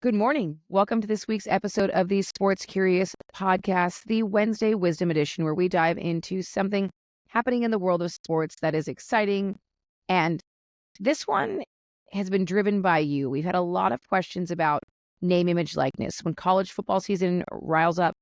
Good morning. Welcome to this week's episode of the Sports Curious podcast, the Wednesday Wisdom Edition, where we dive into something happening in the world of sports that is exciting. And this one has been driven by you. We've had a lot of questions about name, image, likeness. When college football season riles up,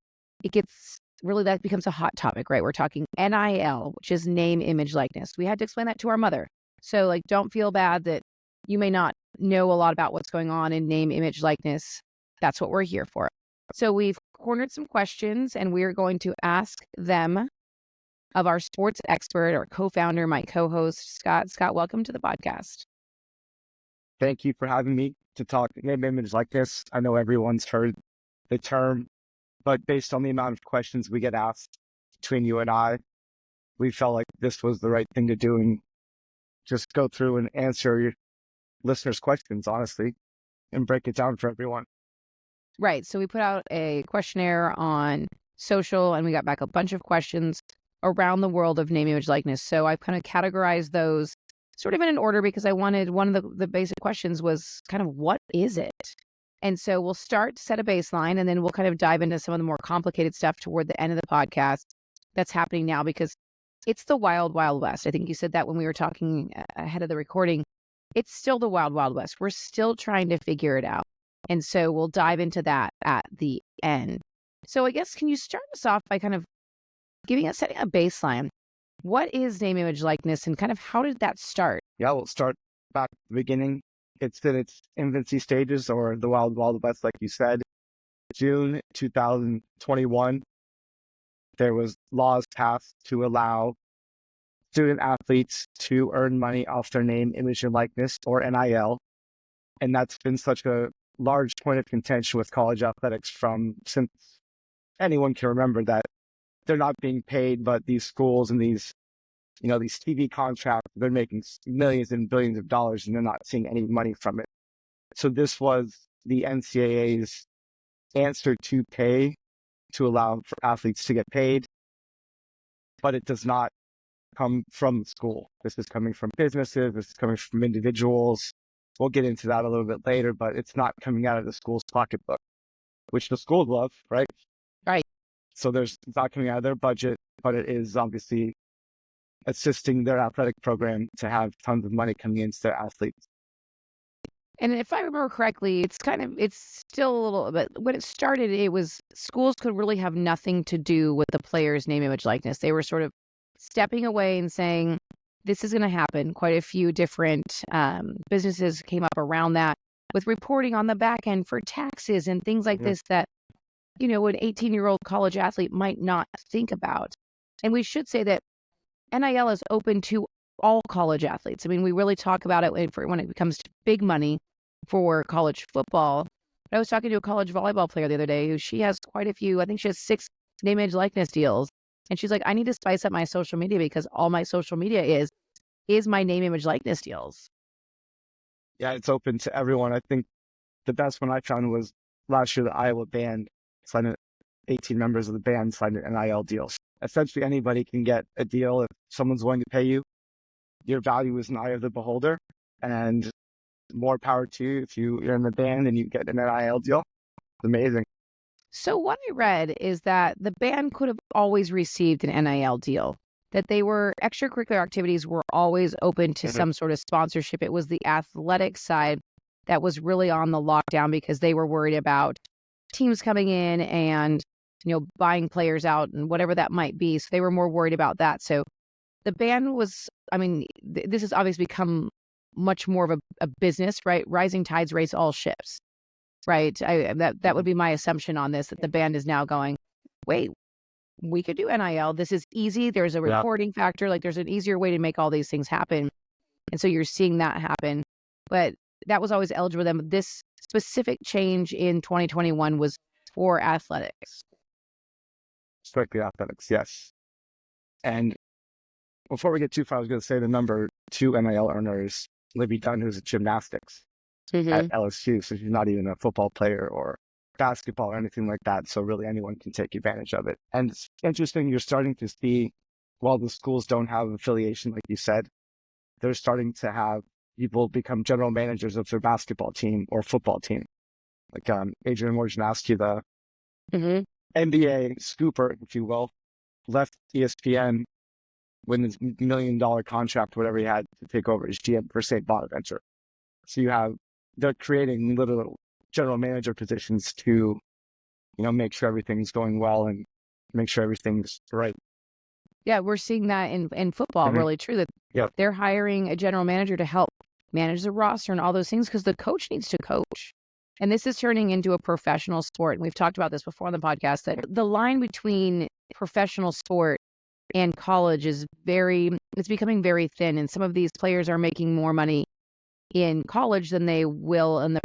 that becomes a hot topic, right? We're talking NIL, which is name, image, likeness. We had to explain that to our mother. So, don't feel bad that you may not know a lot about what's going on in name, image, likeness. That's what we're here for. So we've cornered some questions and we're going to ask them of our sports expert, our co-founder, my co-host, Scott. Scott, welcome to the podcast. Thank you for having me to talk name, image, likeness. I know everyone's heard the term, but based on the amount of questions we get asked between you and I, we felt like this was the right thing to do and just go through and answer your listeners' questions, honestly, and break it down for everyone. Right. So we put out a questionnaire on social and we got back a bunch of questions around the world of name, image, likeness. So I kind of categorized those sort of in an order because I wanted one of the basic questions was kind of what is it? And so we'll start to set a baseline and then we'll kind of dive into some of the more complicated stuff toward the end of the podcast that's happening now because it's the wild, wild west. I think you said that when we were talking ahead of the recording. It's still the wild, wild west. We're still trying to figure it out. And so we'll dive into that at the end. So I guess, can you start us off by kind of setting a baseline? What is name, image, likeness, and kind of how did that start? Yeah, we'll start back at the beginning. It's in its infancy stages, or the wild, wild west, like you said. June 2021, there was laws passed to allow student athletes to earn money off their name, image, and likeness, or NIL. And that's been such a large point of contention with college athletics since anyone can remember that they're not being paid, but these schools and these TV contracts, they're making millions and billions of dollars and they're not seeing any money from it. So this was the NCAA's answer to pay to allow for athletes to get paid, but it does not come from the school. This is coming from businesses. This is coming from individuals. We'll get into that a little bit later, but it's not coming out of the school's pocketbook, which the schools love, right? Right. So it's not coming out of their budget, but it is obviously assisting their athletic program to have tons of money coming into their athletes. And if I remember correctly, it's still a little bit, when it started, it was schools could really have nothing to do with the player's name, image, likeness. They were sort of stepping away and saying, this is going to happen. Quite a few different businesses came up around that with reporting on the back end for taxes and things like this that, an 18-year-old college athlete might not think about. And we should say that NIL is open to all college athletes. I mean, we really talk about it when it becomes to big money for college football. But I was talking to a college volleyball player the other day who she has quite a few, I think she has 6 name, image, likeness deals. And she's like, I need to spice up my social media because all my social media is my name, image, likeness deals. Yeah, it's open to everyone. I think the best one I found was last year, the Iowa band signed 18 members of the band signed an NIL deal. Essentially, anybody can get a deal if someone's willing to pay you. Your value is in the eye of the beholder, and more power to you if you're in the band and you get an NIL deal. It's amazing. So what I read is that the band could have always received an NIL deal, that extracurricular activities were always open to some sort of sponsorship. It was the athletic side that was really on the lockdown because they were worried about teams coming in and, buying players out and whatever that might be. So they were more worried about that. So the band was, this has obviously become much more of a business, right? Rising tides raise all ships, right? That would be my assumption on this, that the band is now going, wait, we could do NIL. This is easy. There's a reporting factor. There's an easier way to make all these things happen. And so you're seeing that happen. But that was always eligible for them. This specific change in 2021 was for athletics. Strictly athletics, yes. And before we get too far, I was going to say the number 2 NIL earners, Libby Dunn, who's at gymnastics at LSU. So she's not even a football player or basketball or anything like that. So really anyone can take advantage of it. And it's interesting, you're starting to see, while the schools don't have affiliation, like you said, they're starting to have people become general managers of their basketball team or football team. like Adrian Wojnarowski, the Hmm. NBA scooper, if you will, left ESPN when his $1 million contract, whatever he had to take over as GM for St. Bonaventure. So they're creating little general manager positions to, make sure everything's going well and make sure everything's right. Yeah, we're seeing that in football, Mhm. really true, that Yep. they're hiring a general manager to help manage the roster and all those things because the coach needs to coach. And this is turning into a professional sport. And we've talked about this before on the podcast, that the line between professional sport and college it's becoming very thin. And some of these players are making more money in college than they will in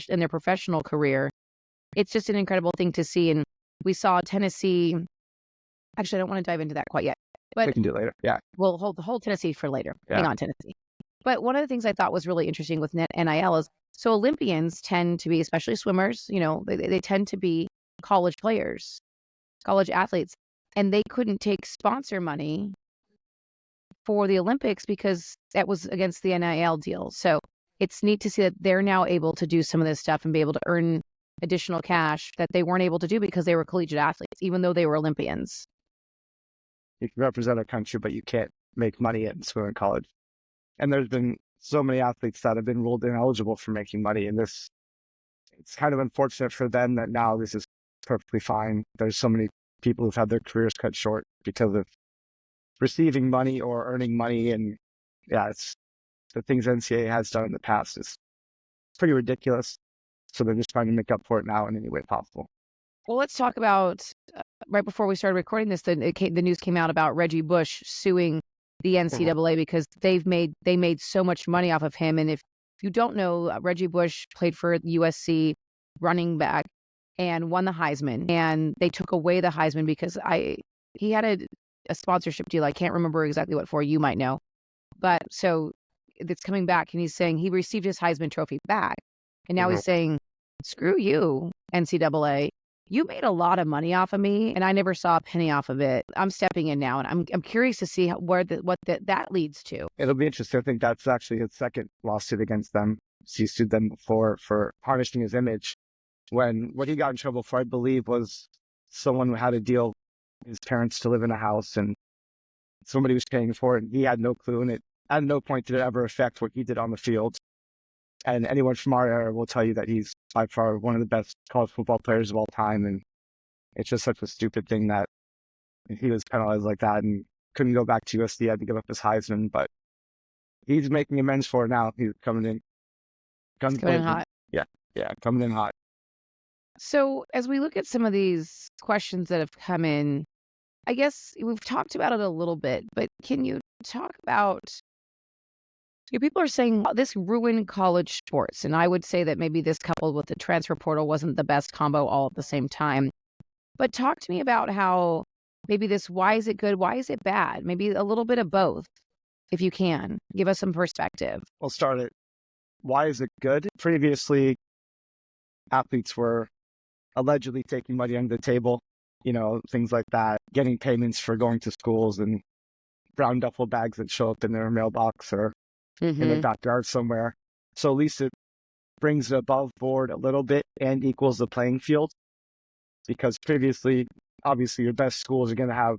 in their professional career. It's just an incredible thing to see. And we saw Tennessee. Actually, I don't want to dive into that quite yet, but We can do it later. Yeah. we'll hold Tennessee for later. Yeah. Hang on, Tennessee. But one of the things I thought was really interesting with NIL is, so Olympians tend to be, especially swimmers, they tend to be college players, college athletes, and they couldn't take sponsor money for the Olympics because that was against the NIL deal. So it's neat to see that they're now able to do some of this stuff and be able to earn additional cash that they weren't able to do because they were collegiate athletes, even though they were Olympians. You can represent a country, but you can't make money in swimming college. And there's been so many athletes that have been ruled ineligible for making money. And it's kind of unfortunate for them that now this is perfectly fine. There's so many people who've had their careers cut short because of receiving money or earning money. And yeah, it's the things NCAA has done in the past is pretty ridiculous. So they're just trying to make up for it now in any way possible. Well, let's talk about right before we started recording this, the news came out about Reggie Bush suing the NCAA because they made so much money off of him. And if you don't know, Reggie Bush played for USC, running back, and won the Heisman. And they took away the Heisman because he had a sponsorship deal. I can't remember exactly what for. You might know, but so it's coming back, and he's saying he received his Heisman trophy back, and now he's saying, "Screw you, NCAA." You made a lot of money off of me, and I never saw a penny off of it. I'm stepping in now, and I'm curious to see that leads to. It'll be interesting. I think that's actually his second lawsuit against them. He sued them before for tarnishing his image. When what he got in trouble for, I believe, was someone who had a deal his parents to live in a house, and somebody was paying for it, and he had no clue, and it at no point did it ever affect what he did on the field. And anyone from our era will tell you that he's by far one of the best college football players of all time. And it's just such a stupid thing that he was penalized like that and couldn't go back to USD, had to give up his Heisman. But he's making amends for it now. He's coming in guns Coming in blazing. hot. Yeah, coming in hot. So as we look at some of these questions that have come in, I guess we've talked about it a little bit, but can you talk about, people are saying this ruined college sports, and I would say that maybe this coupled with the transfer portal wasn't the best combo all at the same time. But talk to me about how maybe why is it good? Why is it bad? Maybe a little bit of both, if you can. Give us some perspective. We'll start it. Why is it good? Previously, athletes were allegedly taking money under the table, things like that, getting payments for going to schools and brown duffel bags that show up in their mailbox or in their backyard somewhere. So at least it brings it above board a little bit and equals the playing field. Because previously, obviously, your best schools are going to have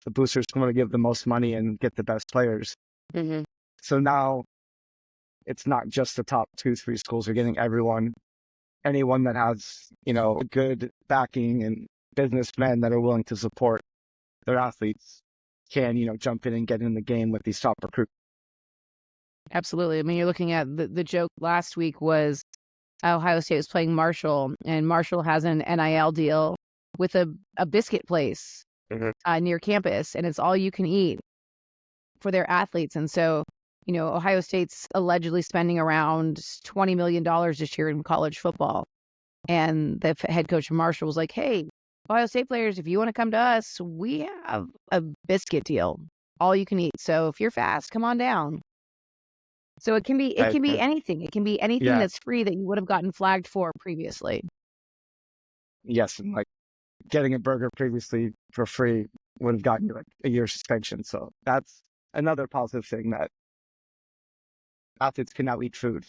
the boosters who want to give the most money and get the best players. Mm-hmm. So now it's not just the top 2-3 schools. You're getting anyone that has, good backing and businessmen that are willing to support their athletes can, jump in and get in the game with these top recruits. Absolutely. I mean, you're looking at the joke last week was Ohio State was playing Marshall, and Marshall has an NIL deal with a biscuit place near campus, and it's all you can eat for their athletes. And so, Ohio State's allegedly spending around $20 million this year in college football. And the head coach of Marshall was like, "Hey, Ohio State players, if you want to come to us, we have a biscuit deal, all you can eat. So if you're fast, come on down." So it can be anything. It can be anything that's free that you would have gotten flagged for previously. Yes, and like getting a burger previously for free would have gotten you like a year suspension. So that's another positive thing, that athletes can now eat food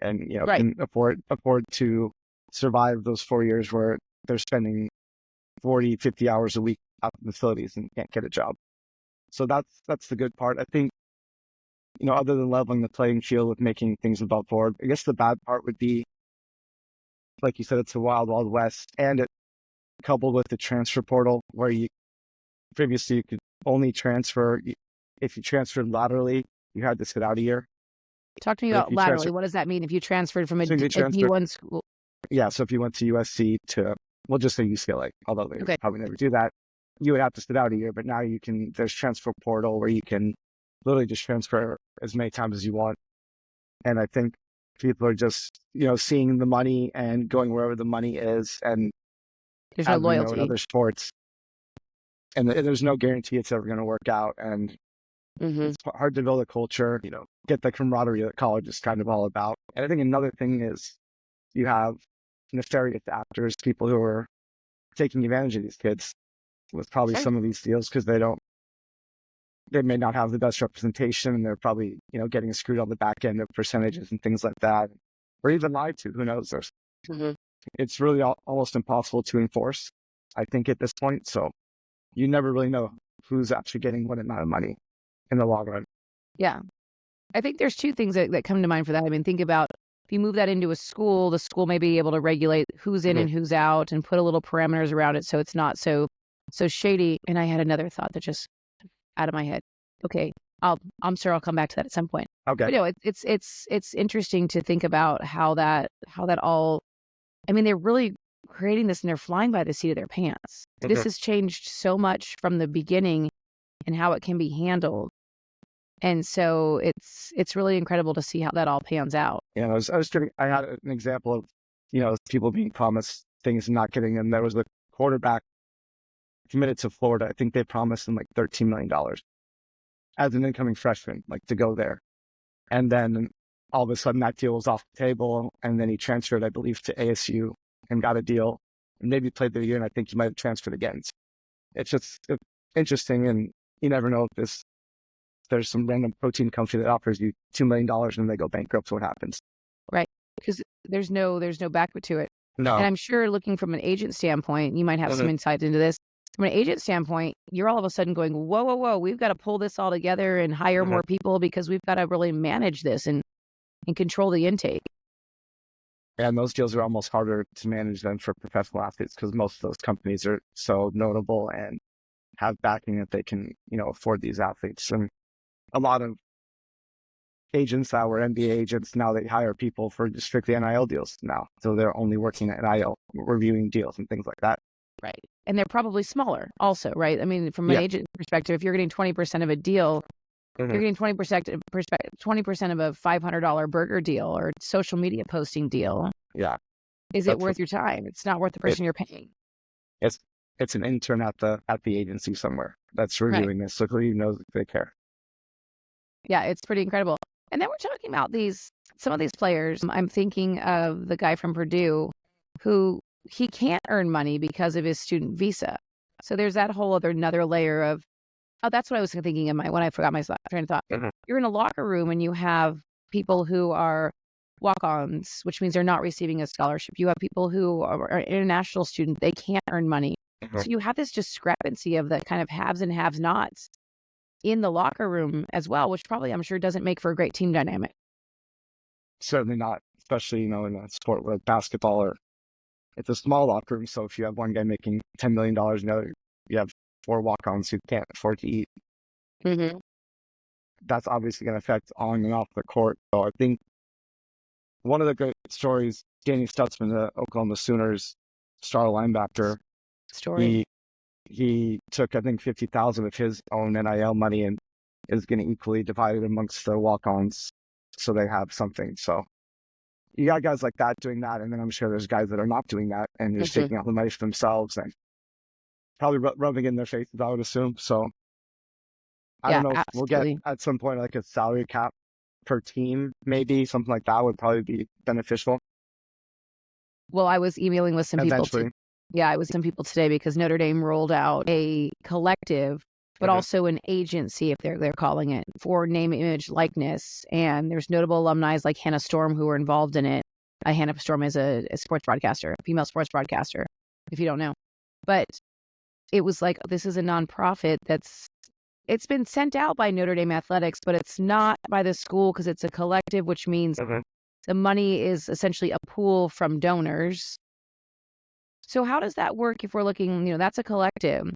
and Right. can afford to survive those 4 years where they're spending 40, 50 hours a week out in the facilities and can't get a job. So that's the good part. I think, other than leveling the playing field with making things above board, I guess the bad part would be, like you said, it's the wild, wild west, and it coupled with the transfer portal where previously you could only transfer, if you transferred laterally, you had to sit out a year. Talk to me But if about you laterally. What does that mean if you transferred from a So you transfer- D1 school? Yeah, so if you went to USC to, we'll just say UCLA, although they Okay. probably never do that, you would have to sit out a year. But now there's transfer portal where you can literally just transfer as many times as you want. And I think people are just, seeing the money and going wherever the money is. And There's no as we know in loyalty. other sports, and there's no guarantee it's ever going to work out. And it's hard to build a culture, get the camaraderie that college is kind of all about. And I think another thing is you have nefarious actors, people who are taking advantage of these kids with probably Sure. some of these deals because they may not have the best representation, and they're probably, getting screwed on the back end of percentages and things like that, or even lied to. Who knows? It's really almost impossible to enforce, I think, at this point. So you never really know who's actually getting what amount of money in the long run. Yeah. I think there's two things that come to mind for that. I mean, think about if you move that into a school, the school may be able to regulate who's in and who's out and put a little parameters around it so it's not so shady. And I had another thought that just out of my head. Okay, I'm sure I'll come back to that at some point. Okay. But it's interesting to think about how that all. I mean, they're really creating this and they're flying by the seat of their pants. This has changed so much from the beginning and how it can be handled. And so it's really incredible to see how that all pans out. Yeah, I had an example of, people being promised things and not getting them. There was a quarterback committed to Florida. I think they promised him like $13 million as an incoming freshman, like to go there. And then all of a sudden that deal was off the table. And then he transferred, I believe, to ASU and got a deal and maybe played the year. And I think he might have transferred again. So it's just interesting. And you never know if there's some random protein company that offers you $2 million and they go bankrupt. So what happens? Right. Because there's no back to it. No. And I'm sure looking from an agent standpoint, you might have some insight into this. From an agent standpoint, you're all of a sudden going, whoa, we've got to pull this all together and hire more people because we've got to really manage this and control the intake. And those deals are almost harder to manage than for professional athletes because most of those companies are so notable and have backing that they can, afford these athletes. And a lot of agents that were NBA agents, now they hire people for just strictly NIL deals now. So they're only working at NIL, reviewing deals and things like that. Right. And they're probably smaller also, right? I mean, from an agent perspective, if you're getting 20% of a deal, you're getting 20% of a $500 burger deal or social media posting deal. Yeah. Is it worth your time? It's not worth the person you're paying. It's an intern at the agency somewhere that's reviewing this. So who even knows if they care? Yeah, it's pretty incredible. And then we're talking about some of these players. I'm thinking of the guy from Purdue who he can't earn money because of his student visa. So there's that whole another layer of, that's what I was thinking when I forgot my train of thought. You're in a locker room and you have people who are walk-ons, which means they're not receiving a scholarship. You have people who are international students. They can't earn money. So you have this discrepancy of the kind of haves and have-nots in the locker room as well, which probably I'm sure doesn't make for a great team dynamic. Certainly not, especially, in a sport like basketball or it's a small locker room. So if you have one guy making $10 million, you have 4 walk-ons who can't afford to eat. That's obviously going to affect on and off the court. So I think one of the great stories, Danny Stutzman, the Oklahoma Sooners star linebacker, he took, I think, $50,000 of his own NIL money and is getting equally divided amongst the walk-ons so they have something. So you got guys like that doing that, and then I'm sure there's guys that are not doing that and just taking out the money for themselves and probably rubbing it in their faces, I would assume. So I don't know if we'll get at some point like a salary cap per team, maybe something like that would probably be beneficial. Well, I was emailing with some eventually. people. I was some people today because Notre Dame rolled out a collective, but also an agency, if they're calling it, for name, image, likeness. And there's notable alumni like Hannah Storm who were involved in it. Hannah Storm is a sports broadcaster, a female sports broadcaster, if you don't know. But it was like, this is a nonprofit it's been sent out by Notre Dame Athletics, but it's not by the school because it's a collective, which means the money is essentially a pool from donors. So how does that work if we're looking, that's a collective.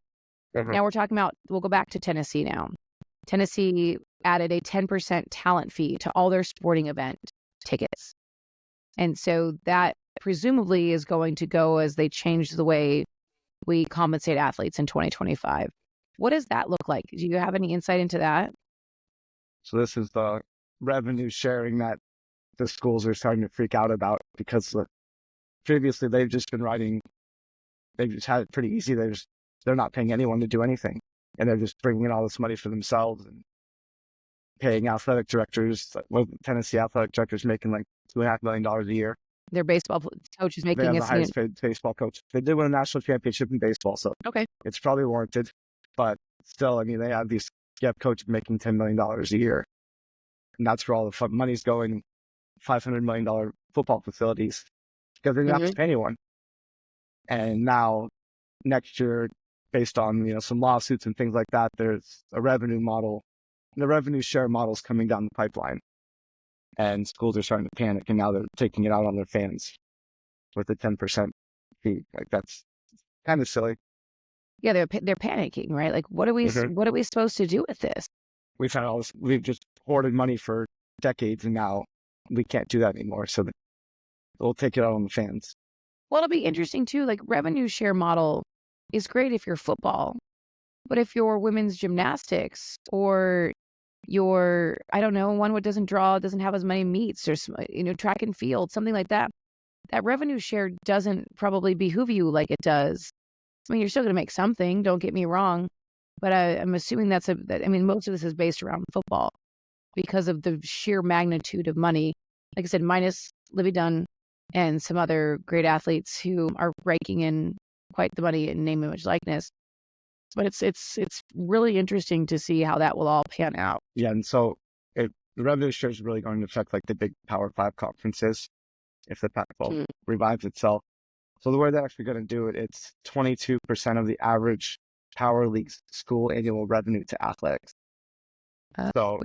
Now we're talking about, we'll go back to Tennessee now. Tennessee added a 10% talent fee to all their sporting event tickets. And so that presumably is going to go as they change the way we compensate athletes in 2025. What does that look like? Do you have any insight into that? So this is the revenue sharing that the schools are starting to freak out about, because previously they've just had it pretty easy. They're not paying anyone to do anything, and they're just bringing in all this money for themselves and paying athletic directors. Tennessee athletic directors making like $2.5 million a year. Their baseball coach is making they have the highest paid baseball coach. They did win a national championship in baseball, so it's probably warranted. But still, I mean, they have these coaches making $10 million a year, and that's where all the money's going. $500 million football facilities, because they don't have to pay anyone. And now, next year, based on some lawsuits and things like that, there's a revenue model. The revenue share model's coming down the pipeline, and schools are starting to panic, and now they're taking it out on their fans with a 10% fee. Like, that's kind of silly. Yeah, they're panicking, right? Like, what are we supposed to do with this? We've had all this. We've just hoarded money for decades, and now we can't do that anymore. So we'll take it out on the fans. Well, it'll be interesting too. Like, revenue share model is great if you're football, but if you're women's gymnastics or I don't know, one what doesn't have as many meets, or track and field, something like that, that revenue share doesn't probably behoove you like it does. I mean, you're still going to make something, don't get me wrong, but I'm assuming most of this is based around football because of the sheer magnitude of money. Like I said, minus Livy Dunn and some other great athletes who are raking in quite the money in name, image, likeness. But it's really interesting to see how that will all pan out. Yeah, and so the revenue share is really going to affect like the big Power 5 conferences if the Pac-12 revives itself. So the way they're actually going to do it, it's 22% of the average Power League school annual revenue to athletics. So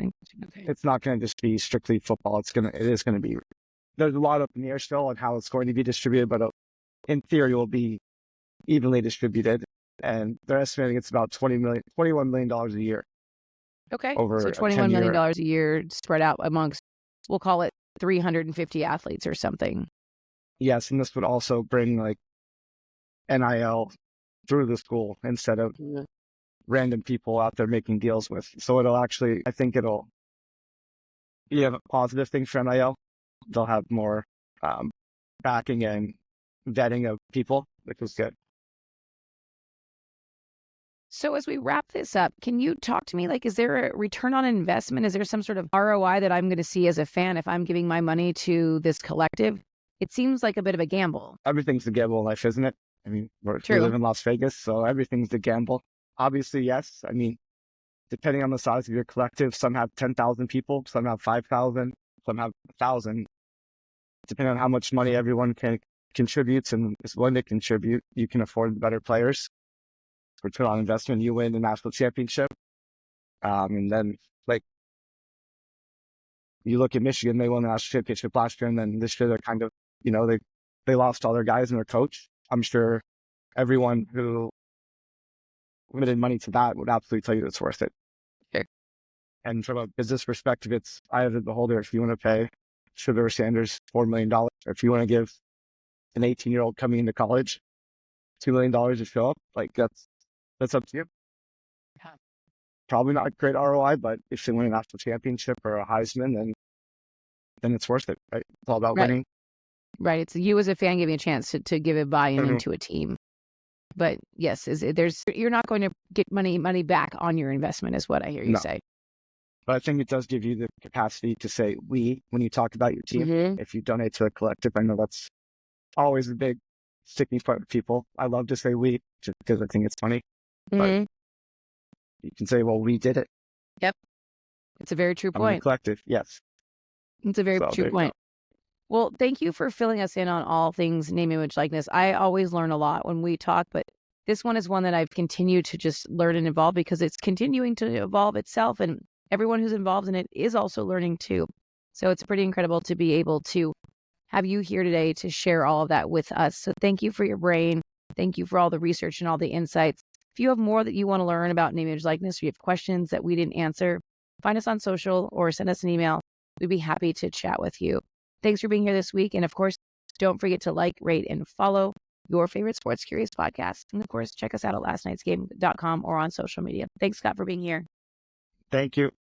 it's not going to just be strictly football. It is going to be. There's a lot up in the air still on how it's going to be distributed, but in theory, it will be evenly distributed. And they're estimating it's about $21 million a year. Okay. Over so $21 million a year spread out amongst, we'll call it 350 athletes or something. Yes, and this would also bring like NIL through the school instead of random people out there making deals with. So I think it'll be a positive thing for NIL. They'll have more backing and vetting of people, which is good. So as we wrap this up, can you talk to me, like, is there a return on investment? Is there some sort of ROI that I'm going to see as a fan if I'm giving my money to this collective? It seems like a bit of a gamble. Everything's a gamble in life, isn't it? I mean, we live in Las Vegas, so everything's a gamble. Obviously, yes. I mean, depending on the size of your collective, some have 10,000 people, some have 5,000, some have 1,000. Depending on how much money everyone contributes and is willing to contribute, you can afford better players. Return on investment, you win the national championship. And then, like, you look at Michigan, they won the national championship last year, and then this year they're kind of, they lost all their guys and their coach. I'm sure everyone who committed money to that would absolutely tell you it's worth it. Okay. And from a business perspective, it's eye of the beholder. If you want to pay Sugar Sanders $4 million, or if you want to give an 18-year-old coming into college $2 million to show up, like that's up to you. Yeah. Probably not a great ROI, but if they win a national championship or a Heisman, then it's worth it, right? It's all about winning. Right. It's you as a fan giving a chance to give a buy-in into a team. But yes, you're not going to get money back on your investment, is what I hear you say. But I think it does give you the capacity to say we when you talk about your team. If you donate to the collective, I know that's always a big sticking point with people. I love to say we just because I think it's funny. But you can say, well, we did it. Yep. It's a very true point. The collective, yes. It's a very true point. Well, thank you for filling us in on all things name, image, likeness. I always learn a lot when we talk, but this one is one that I've continued to just learn and evolve because it's continuing to evolve itself, and everyone who's involved in it is also learning too. So it's pretty incredible to be able to have you here today to share all of that with us. So thank you for your brain. Thank you for all the research and all the insights. If you have more that you want to learn about name, image, likeness, or you have questions that we didn't answer, find us on social or send us an email. We'd be happy to chat with you. Thanks for being here this week. And of course, don't forget to like, rate, and follow your favorite Sports Curious podcast. And of course, check us out at lastnightsgame.com or on social media. Thanks, Scott, for being here. Thank you.